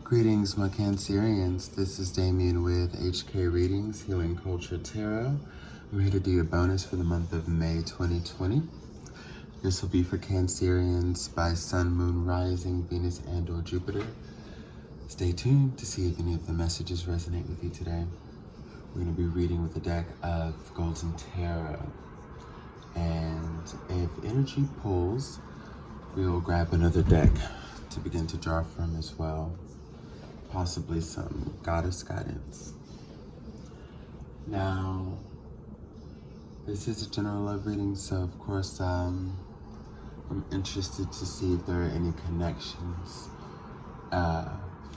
Greetings, my Cancerians. This is Damien with HK Readings, Healing Culture Tarot. I'm here to do your bonus for the month of May 2020. This will be for Cancerians by Sun, Moon, Rising, Venus, and or Jupiter. Stay tuned to see if any of the messages resonate with you today. We're going to be reading with a deck of Golden Tarot. And if energy pulls, we will grab another deck to begin to draw from as well. Possibly some goddess guidance. Now, this is a general love reading, so of course I'm interested to see if there are any connections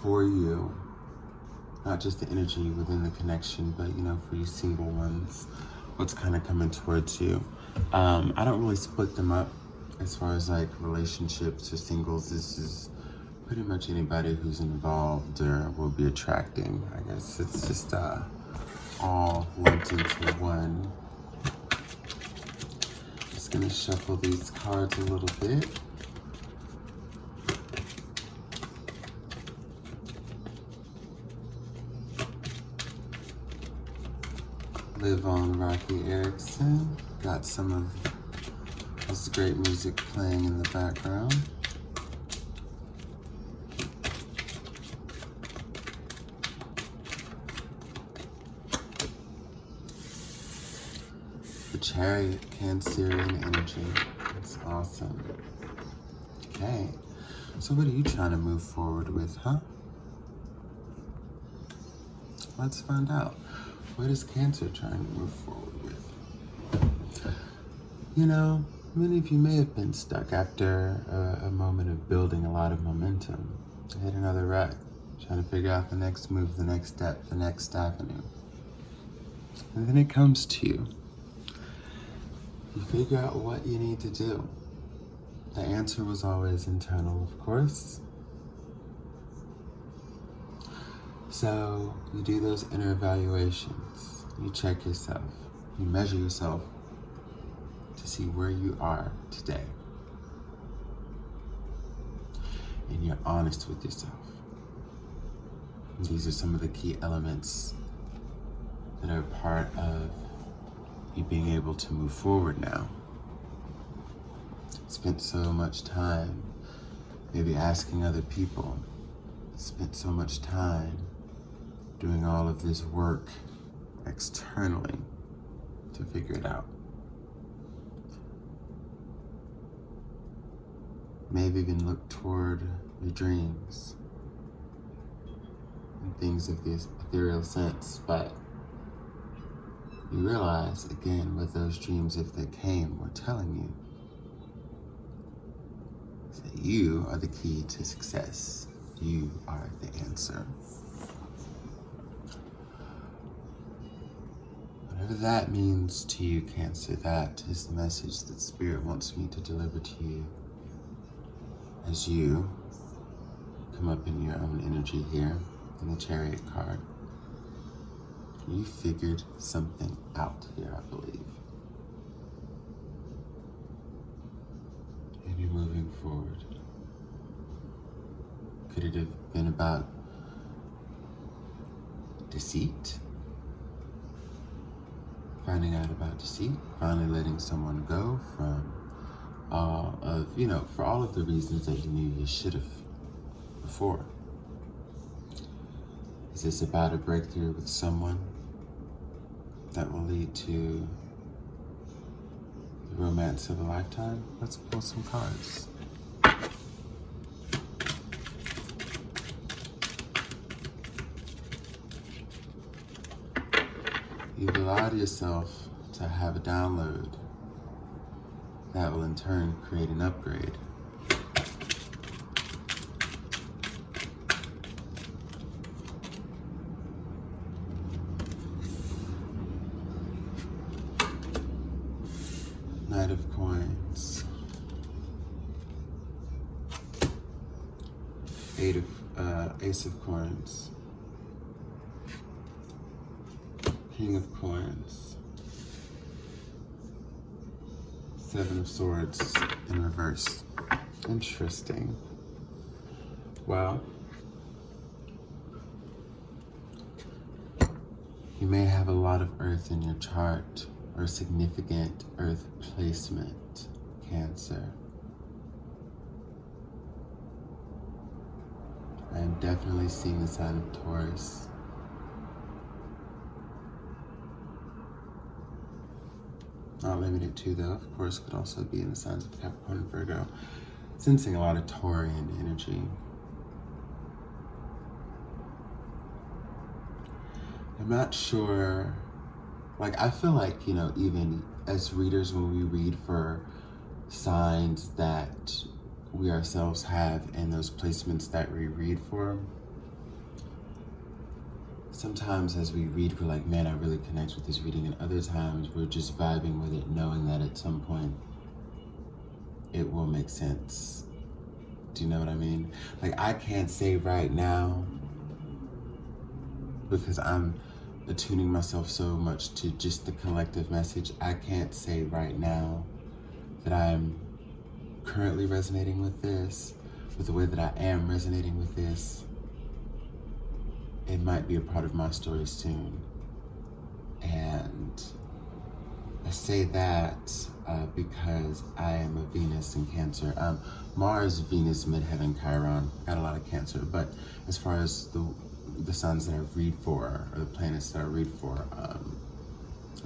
for you. Not just the energy within the connection, but for you single ones, what's kind of coming towards you. I don't really split them up as far as like relationships or singles. This is pretty much anybody who's involved or will be attracting. I guess it's just all lumped into one. Just gonna shuffle these cards a little bit. Live on Rocky Erickson. Got some of this great music playing in the background. The Chariot, Cancerian energy. That's awesome. Okay, so what are you trying to move forward with, huh? Let's find out. What is Cancer trying to move forward with? Many of you may have been stuck after a moment of building a lot of momentum. Hit another rut, trying to figure out the next move, the next step, the next avenue. And then it comes to you. You figure out what you need to do. The answer was always internal, of course. So you do those inner evaluations. You check yourself. You measure yourself to see where you are today. And you're honest with yourself. And these are some of the key elements that are part of you being able to move forward now. Spent so much time maybe asking other people. Spent so much time doing all of this work externally to figure it out. Maybe even look toward your dreams and things of this ethereal sense, but you realize, again, what those dreams, if they came, were telling you is that you are the key to success. You are the answer. Whatever that means to you, Cancer, that is the message that Spirit wants me to deliver to you as you come up in your own energy here in the Chariot card. You figured something out here, I believe. And you're moving forward. Could it have been about deceit? Finding out about deceit, finally letting someone go from all of, for all of the reasons that you knew you should have before. Is this about a breakthrough with someone that will lead to the romance of a lifetime? Let's pull some cards. You've allowed yourself to have a download that will in turn create an upgrade. Knight of Coins. Ace of Coins. King of Coins. Seven of Swords in reverse. Interesting. Well, You may have a lot of earth in your chart or significant earth placement, Cancer. I am definitely seeing the sign of Taurus. Not limited to, though, of course, could also be in the signs of Capricorn and Virgo. Sensing a lot of Taurian energy. I'm not sure, like, I feel like, you know, even as readers, when we read for signs that we ourselves have and those placements that we read for, sometimes as we read, we're like, man, I really connect with this reading. And other times we're just vibing with it, knowing that at some point it will make sense. Do you know what I mean? Like, I can't say right now, because I'm attuning myself so much to just the collective message, I can't say right now that I'm currently resonating with this, with the way that I am resonating with this. It might be a part of my story soon. And I say that because I am a Venus in Cancer. Mars, Venus, Midheaven, Chiron, got a lot of Cancer. But as far as the signs that I read for, or the planets that I read for,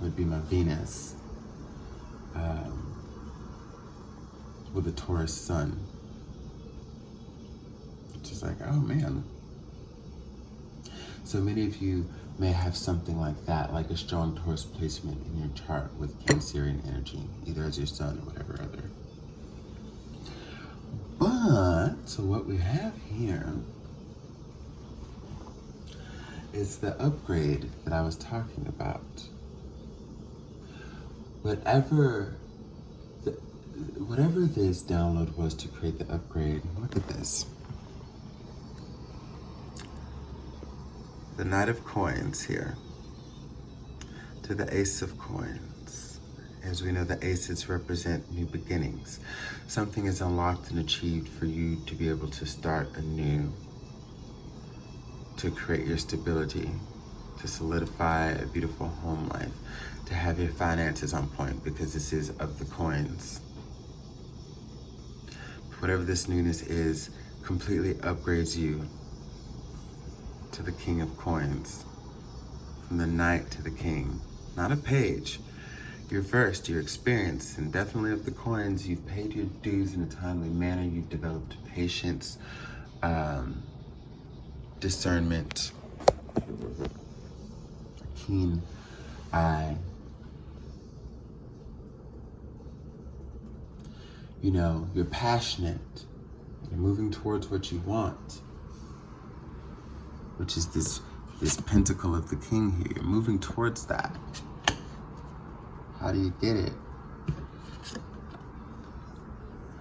would be my Venus with a Taurus sun, which is like, oh man. So many of you may have something like that, like a strong Taurus placement in your chart with Cancerian energy, either as your sun or whatever other. But, so what we have here is the upgrade that I was talking about. Whatever this download was to create the upgrade, look at this. The Knight of Coins here to the Ace of Coins. As we know, the aces represent new beginnings. Something is unlocked and achieved for you to be able to start anew, to create your stability, to solidify a beautiful home life, to have your finances on point, because this is of the coins. Whatever this newness is, completely upgrades you to the King of Coins, from the Knight to the King. Not a page. You're versed, you're experienced, and definitely of the coins, you've paid your dues in a timely manner, you've developed patience, discernment, a keen eye. You know, you're passionate, you're moving towards what you want, which is this pentacle of the king here. You're moving towards that. How do you get it?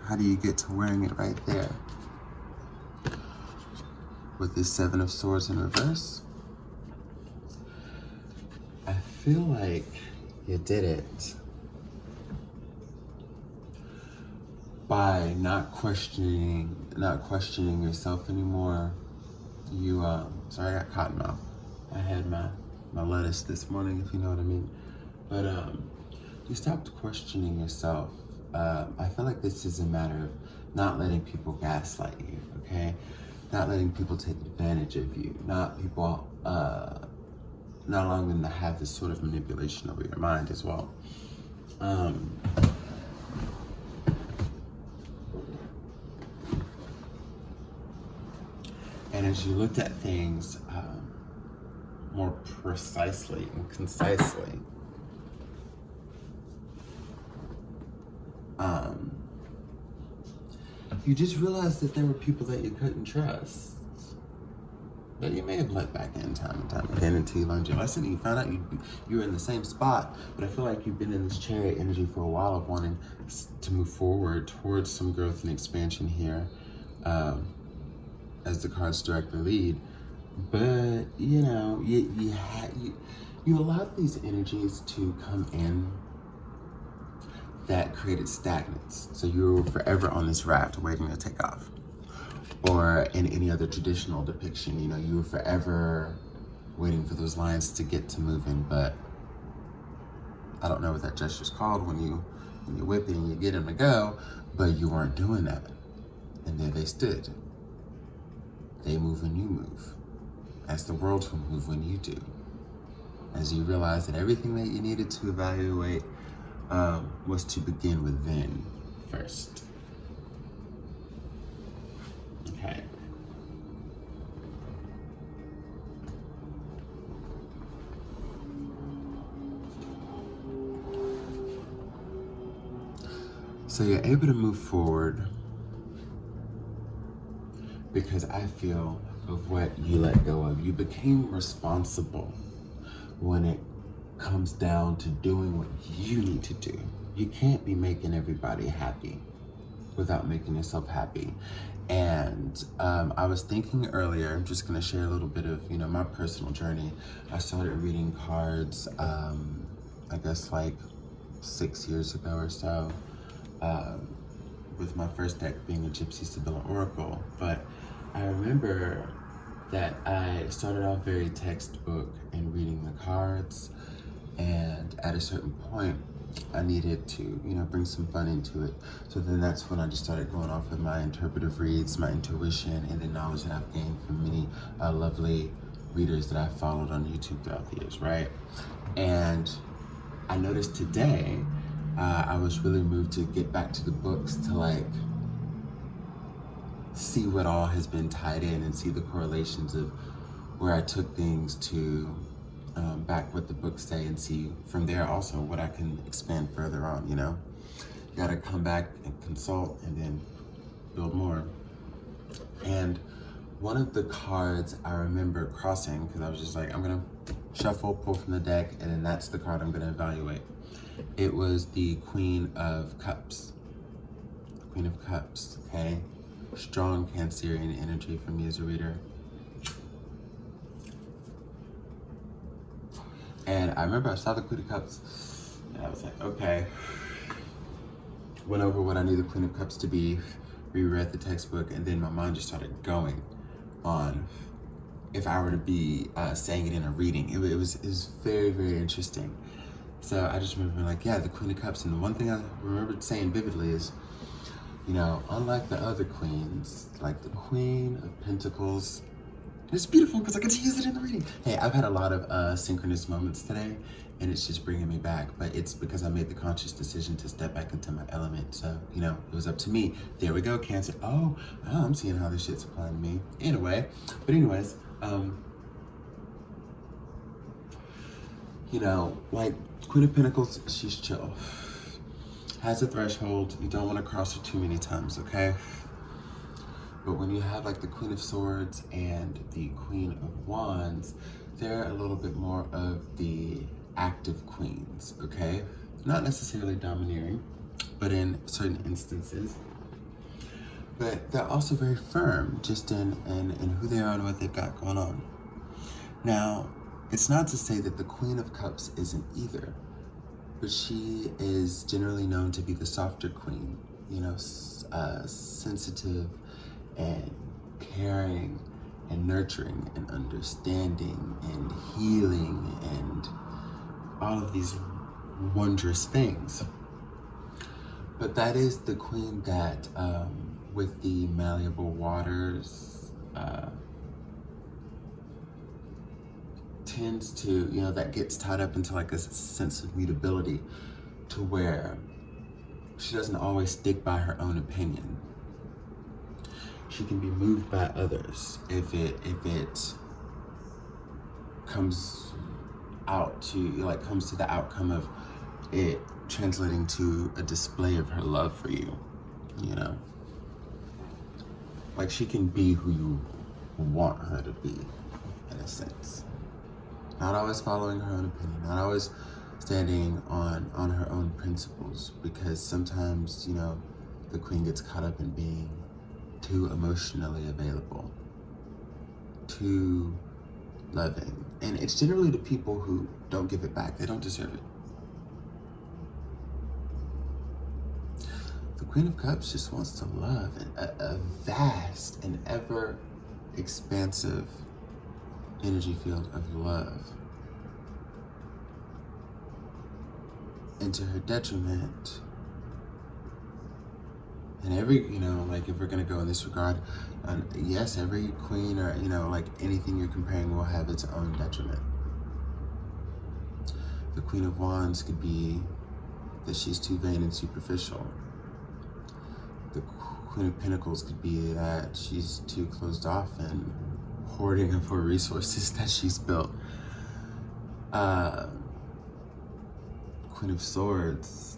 How do you get to wearing it right there? With this Seven of Swords in reverse? I feel like you did it by not questioning yourself anymore. You, sorry, I got cotton mouth. I had my lettuce this morning, if you know what I mean. But you stopped questioning yourself. I feel like this is a matter of not letting people gaslight you, okay? Not letting people take advantage of you. Not allowing them to have this sort of manipulation over your mind as well. And as you looked at things more precisely and concisely, you just realized that there were people that you couldn't trust, that you may have let back in time and time again until you learned your lesson and you found out you were in the same spot. But I feel like you've been in this chariot energy for a while of wanting to move forward towards some growth and expansion here, as the cards directly lead. But you know, you allowed these energies to come in that created stagnance. So you were forever on this raft waiting to take off. Or in any other traditional depiction, you know, you were forever waiting for those lines to get to moving. But I don't know what that gesture's called when you whip it and you get them to go, but you weren't doing that. And there they stood. They move when you move. As the world will move when you do. As you realize that everything that you needed to evaluate was to begin within first. Okay. So you're able to move forward because I feel of what you let go of. You became responsible when it comes down to doing what you need to do. You can't be making everybody happy without making yourself happy. And I was thinking earlier, I'm just gonna share a little bit of, my personal journey. I started reading cards, I guess like 6 years ago or so, with my first deck being a Gypsy Sibylla Oracle. But I remember that I started off very textbook and reading the cards, and at a certain point, I needed to, bring some fun into it. So then that's when I just started going off of my interpretive reads, my intuition, and the knowledge that I've gained from many lovely readers that I've followed on YouTube throughout the years, right? And I noticed today, I was really moved to get back to the books to see what all has been tied in and see the correlations of where I took things to back what the books say, and see from there also what I can expand further on, You gotta come back and consult and then build more. And one of the cards I remember crossing, because I was just like, I'm gonna shuffle, pull from the deck, and then that's the card I'm gonna evaluate. It was the Queen of Cups. Queen of Cups, okay? Strong Cancerian energy from me as a reader. And I remember I saw the Queen of Cups, and I was like, okay. Went over what I knew the Queen of Cups to be, reread the textbook, and then my mind just started going on if I were to be saying it in a reading. It was very, very interesting. So I just remember the Queen of Cups. And the one thing I remember saying vividly is, unlike the other queens, like the Queen of Pentacles, it's beautiful because I get to use it in the reading. Hey, I've had a lot of synchronous moments today, and it's just bringing me back. But it's because I made the conscious decision to step back into my element. So, it was up to me. There we go, Cancer. Oh, I'm seeing how this shit's applying to me. Anyway, Queen of Pentacles, she's chill. Has a threshold. You don't want to cross her too many times, okay? But when you have the Queen of Swords and the Queen of Wands, they're a little bit more of the active queens, okay? Not necessarily domineering, but in certain instances. But they're also very firm, just in who they are and what they've got going on. Now, it's not to say that the Queen of Cups isn't either, but she is generally known to be the softer queen, sensitive and caring and nurturing and understanding and healing and all of these wondrous things. But that is the queen that, with the malleable waters, tends to, that gets tied up into a sense of mutability, to where she doesn't always stick by her own opinion. She can be moved by others if it comes out to comes to the outcome of it translating to a display of her love for you. She can be who you want her to be, in a sense. Not always following her own opinion, not always standing on her own principles, because sometimes, the queen gets caught up in being too emotionally available, too loving. And it's generally the people who don't give it back. They don't deserve it. The Queen of Cups just wants to love a vast and ever expansive, energy field of love. And to her detriment, and every, like if we're gonna go in this regard, yes, every queen or, like anything you're comparing will have its own detriment. The Queen of Wands could be that she's too vain and superficial. The Queen of Pentacles could be that she's too closed off and hoarding of her resources that she's built. Queen of Swords,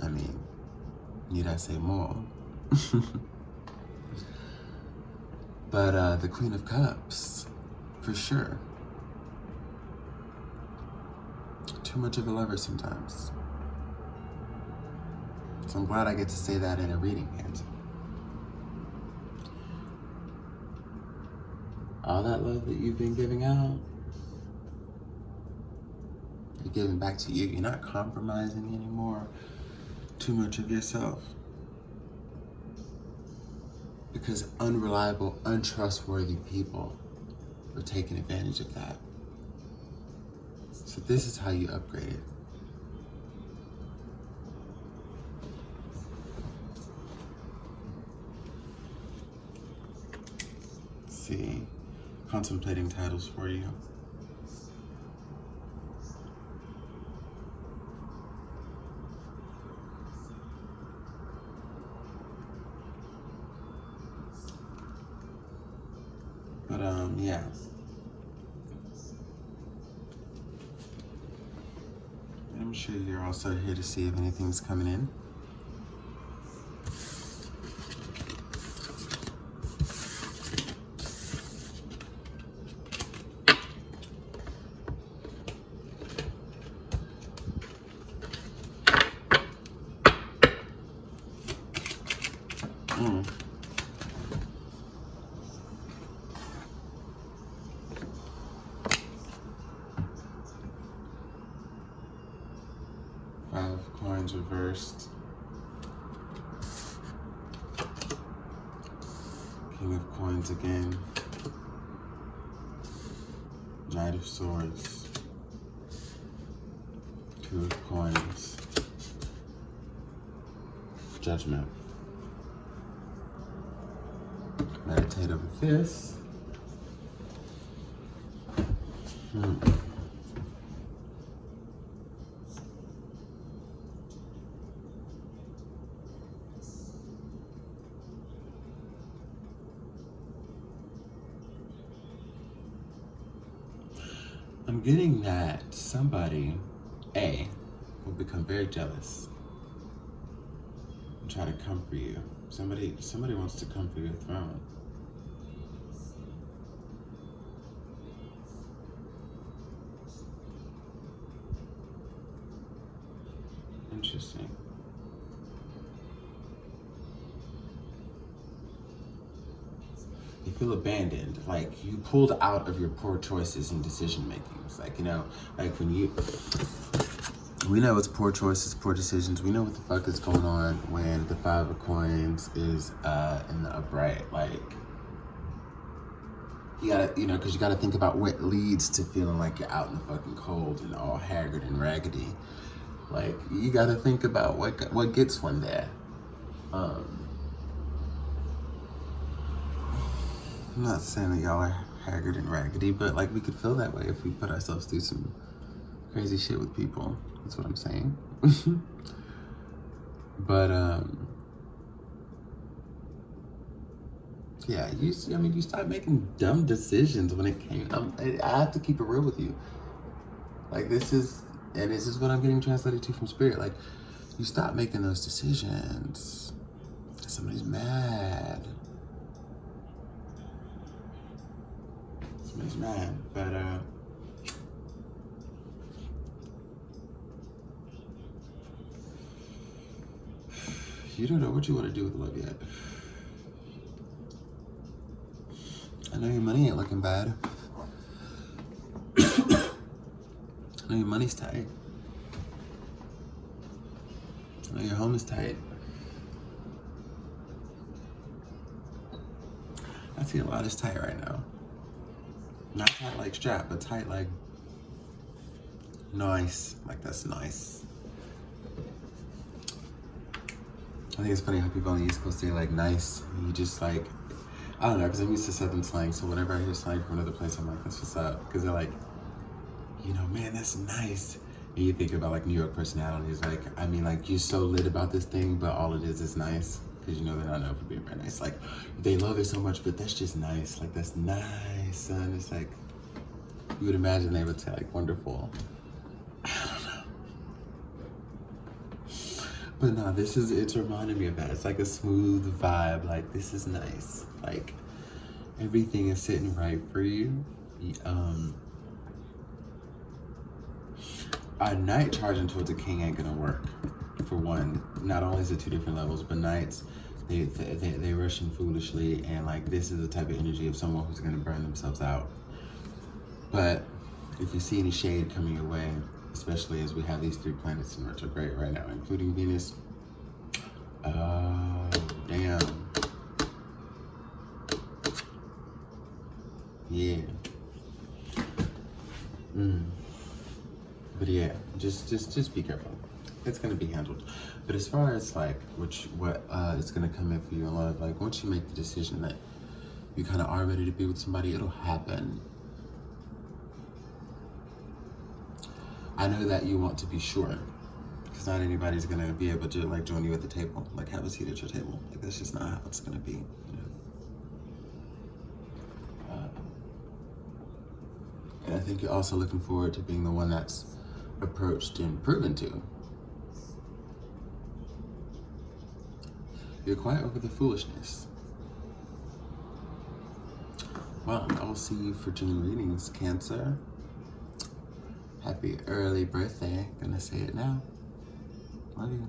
I mean, need I say more? But the Queen of Cups, for sure. Too much of a lover sometimes. So I'm glad I get to say that in a reading, Cancer. All that love that you've been giving out, you're giving back to you. You're not compromising anymore too much of yourself. Because unreliable, untrustworthy people are taking advantage of that. So this is how you upgrade it. Let's see, contemplating titles for you. But yeah. I'm sure you're also here to see if anything's coming in. Five of Coins reversed. King of Coins again. Knight of Swords. Two of Coins. Judgment. Meditate over this. I'm getting that somebody, A, will become very jealous and try to come for you. Somebody wants to come for your throne. Interesting. You feel abandoned, like you pulled out of your poor choices and decision makings. Like, like when we know it's poor choices, poor decisions. We know what the fuck is going on when the Five of Coins is in the upright. Like, you gotta, because you gotta think about what leads to feeling like you're out in the fucking cold and all haggard and raggedy. Like, you gotta think about what gets one there. I'm not saying that y'all are haggard and raggedy, but like we could feel that way if we put ourselves through some crazy shit with people. That's what I'm saying. But yeah, you start making dumb decisions when it came. I have to keep it real with you. Like this is what I'm getting translated to from Spirit. Like you stop making those decisions. Somebody's mad. Somebody's mad, but you don't know what you want to do with love yet. I know your money ain't looking bad. I know your money's tight. I know your home is tight. I see a lot is tight right now. Not tight like strap, but tight like nice. Like that's nice. I think it's funny how people on the East Coast say like nice. And you just like, I don't know, because I'm used to Southern slang. So whenever I hear slang from another place, I'm like, that's what's up. Because they're like, you know, man, that's nice. And you think about like New York personalities. Like, I mean, like you're so lit about this thing, but all it is nice. Because you know they're not known for being very nice. Like, they love it so much, but that's just nice. Like, that's nice, son. It's like, you would imagine they would say like wonderful. I don't know. But no, it's reminding me of that. It's like a smooth vibe. Like, this is nice. Like, everything is sitting right for you. A knight charging towards a king ain't gonna work. For one, not only is it two different levels, but knights, they rush in foolishly, and like this is the type of energy of someone who's gonna burn themselves out. But if you see any shade coming your way, especially as we have these 3 planets in retrograde right now, including Venus. Oh, damn. Yeah. But yeah, just be careful. It's gonna be handled. But as far as like what is gonna come in for you in love, like once you make the decision that you kind of are ready to be with somebody, it'll happen. I know that you want to be sure, because not anybody's gonna be able to like join you at the table, like have a seat at your table. Like that's just not how it's gonna be, you know. And I think you're also looking forward to being the one that's approached and proven to. You're quite over the foolishness. Well, I will see you for June readings, Cancer. Happy early birthday. Gonna say it now. Love you.